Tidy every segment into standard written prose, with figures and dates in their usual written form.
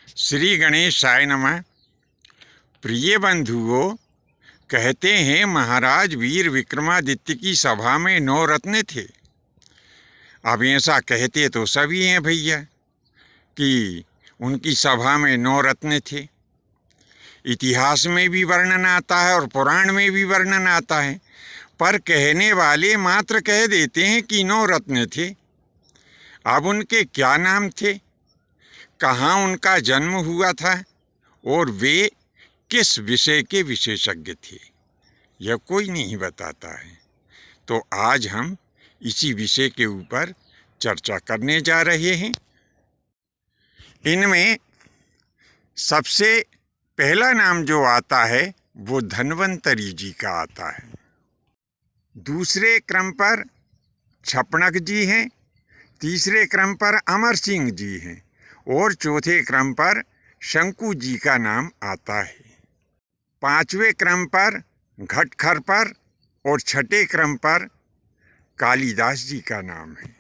श्री गणेशाय नमः। प्रिय बंधुओं, कहते हैं महाराज वीर विक्रमादित्य की सभा में 9 रत्न थे। अब ऐसा कहते तो सभी हैं भैया कि उनकी सभा में 9 रत्न थे। इतिहास में भी वर्णन आता है और पुराण में भी वर्णन आता है, पर कहने वाले मात्र कह देते हैं कि 9 रत्न थे। अब उनके क्या नाम थे, कहाँ उनका जन्म हुआ था और वे किस विषय के विशेषज्ञ थे, यह कोई नहीं बताता है। तो आज हम इसी विषय के ऊपर चर्चा करने जा रहे हैं। इनमें सबसे पहला नाम जो आता है वो धन्वंतरी जी का आता है। दूसरे क्रम पर छपणक जी हैं, तीसरे क्रम पर अमर सिंह जी हैं और चौथे क्रम पर शंकु जी का नाम आता है। 5वें क्रम पर घटखरपर और 6ठे क्रम पर कालिदास जी का नाम है।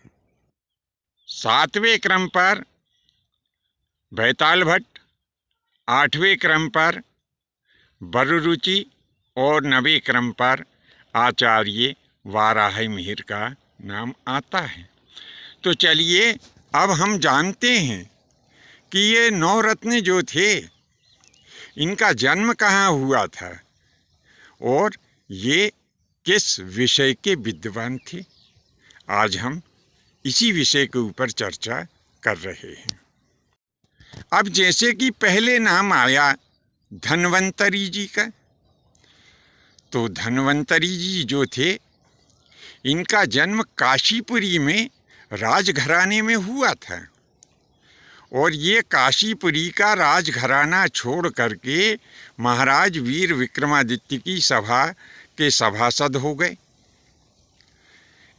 7वें क्रम पर बैताल भट्ट, 8वें क्रम पर बरुरुचि और 9वें क्रम पर आचार्य वाराही मिहिर का नाम आता है। तो चलिए अब हम जानते हैं कि ये 9 रत्न जो थे इनका जन्म कहाँ हुआ था और ये किस विषय के विद्वान थे। आज हम इसी विषय के ऊपर चर्चा कर रहे हैं। अब जैसे कि पहले नाम आया धन्वंतरी जी का, तो धन्वंतरी जी जो थे इनका जन्म काशीपुरी में राजघराने में हुआ था और ये काशीपुरी का राजघराना छोड़ करके महाराज वीर विक्रमादित्य की सभा के सभासद हो गए।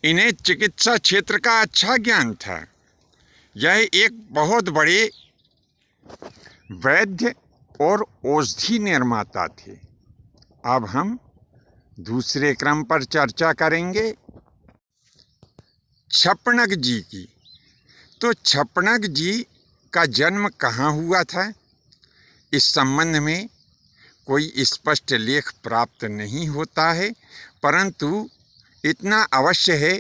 इन्हें चिकित्सा क्षेत्र का अच्छा ज्ञान था। यह एक बहुत बड़े वैद्य और औषधि निर्माता थे। अब हम दूसरे क्रम पर चर्चा करेंगे छपणक जी की। तो छपणक जी का जन्म कहाँ हुआ था, इस संबंध में कोई स्पष्ट लेख प्राप्त नहीं होता है, परंतु इतना अवश्य है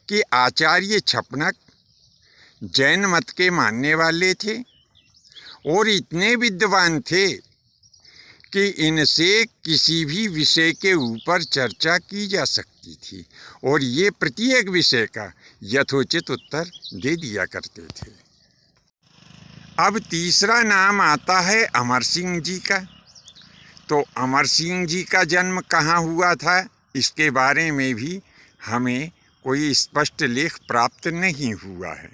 कि आचार्य छपणक जैन मत के मानने वाले थे और इतने विद्वान थे कि इनसे किसी भी विषय के ऊपर चर्चा की जा सकती थी और ये प्रत्येक विषय का यथोचित उत्तर दे दिया करते थे। अब तीसरा नाम आता है अमर सिंह जी का। तो अमर सिंह जी का जन्म कहाँ हुआ था, इसके बारे में भी हमें कोई स्पष्ट लेख प्राप्त नहीं हुआ है,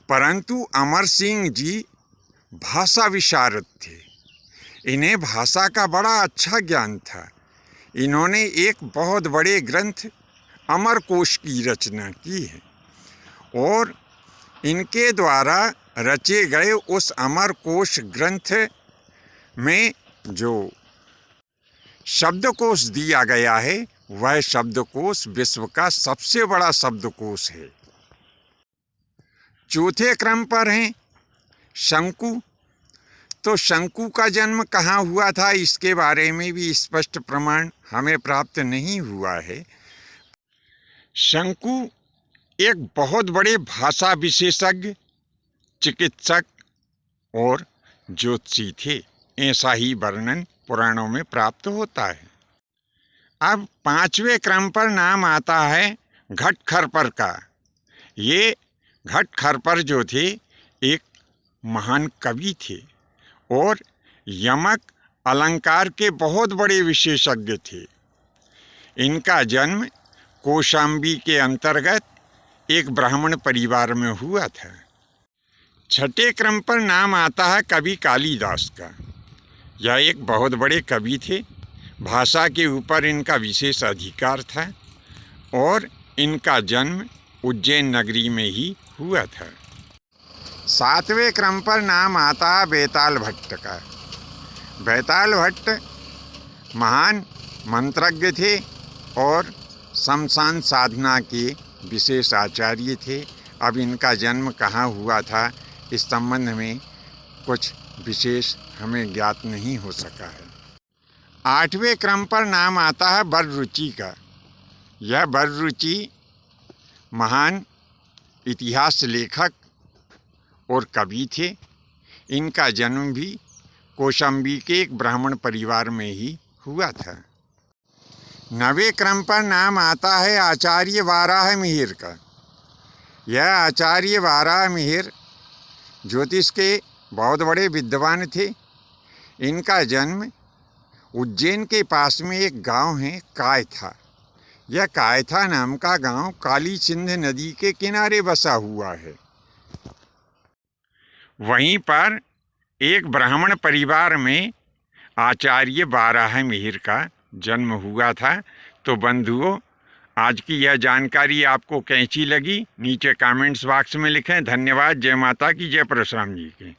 परंतु अमर सिंह जी भाषा विशारद थे। इन्हें भाषा का बड़ा अच्छा ज्ञान था। इन्होंने एक बहुत बड़े ग्रंथ अमरकोश की रचना की है और इनके द्वारा रचे गए उस अमरकोश ग्रंथ में जो शब्दकोश दिया गया है वह शब्दकोश विश्व का सबसे बड़ा शब्दकोश है। चौथे क्रम पर हैं शंकु। तो शंकु का जन्म कहाँ हुआ था, इसके बारे में भी स्पष्ट प्रमाण हमें प्राप्त नहीं हुआ है। शंकु एक बहुत बड़े भाषा विशेषज्ञ, चिकित्सक और ज्योतिषी थे, ऐसा ही वर्णन पुराणों में प्राप्त होता है। अब 5वें क्रम पर नाम आता है घटखरपर का। ये घटखरपर जो थे एक महान कवि थे और यमक अलंकार के बहुत बड़े विशेषज्ञ थे। इनका जन्म कौशाम्बी के अंतर्गत एक ब्राह्मण परिवार में हुआ था। 6ठे क्रम पर नाम आता है कवि कालिदास का। यह एक बहुत बड़े कवि थे। भाषा के ऊपर इनका विशेष अधिकार था और इनका जन्म उज्जैन नगरी में ही हुआ था। 7वें क्रम पर नाम आता है बैताल भट्ट का। बैताल भट्ट महान मंत्रज्ञ थे और शमशान साधना के विशेष आचार्य थे। अब इनका जन्म कहाँ हुआ था, इस संबंध में कुछ विशेष हमें ज्ञात नहीं हो सका है। 8वें क्रम पर नाम आता है वररुचि का। यह वररुचि महान इतिहास लेखक और कवि थे। इनका जन्म भी कौशाम्बी के एक ब्राह्मण परिवार में ही हुआ था। 9वें क्रम पर नाम आता है आचार्य वाराहमिहिर का। यह आचार्य वाराहमिहिर ज्योतिष के बहुत बड़े विद्वान थे। इनका जन्म उज्जैन के पास में एक गांव है कायथा। यह कायथा नाम का गांव काली सिंध नदी के किनारे बसा हुआ है। वहीं पर एक ब्राह्मण परिवार में आचार्य वाराहमिहिर का जन्म हुआ था। तो बंधुओं, आज की यह जानकारी आपको कैसी लगी नीचे कमेंट्स बॉक्स में लिखें। धन्यवाद। जय माता की, जय परशुराम जी की।